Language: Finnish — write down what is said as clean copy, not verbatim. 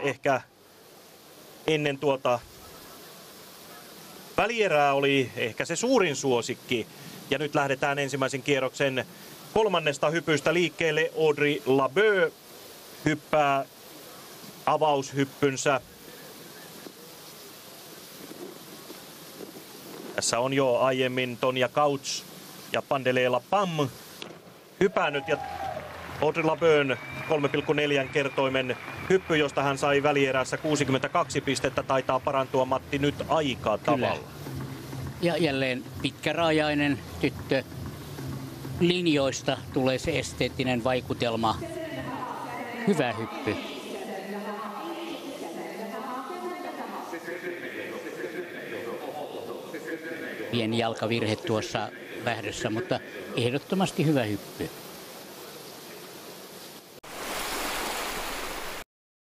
Ehkä ennen tuota välierää oli ehkä se suurin suosikki. Ja nyt lähdetään ensimmäisen kierroksen kolmannesta hypystä liikkeelle. Audrey Labeu hyppää avaushyppynsä. Tässä on jo aiemmin Tonya Couch ja Pandeleela Pam hypännyt ja Audrey Labeun 3,4 kertoimen hyppy, josta hän sai välierässä 62 pistettä, taitaa parantua Matti nyt aika tavalla. Ja jälleen pitkäraajainen tyttö. Linjoista tulee se esteettinen vaikutelma. Hyvä hyppy. Pieni jalkavirhe tuossa lähdössä, mutta ehdottomasti hyvä hyppy.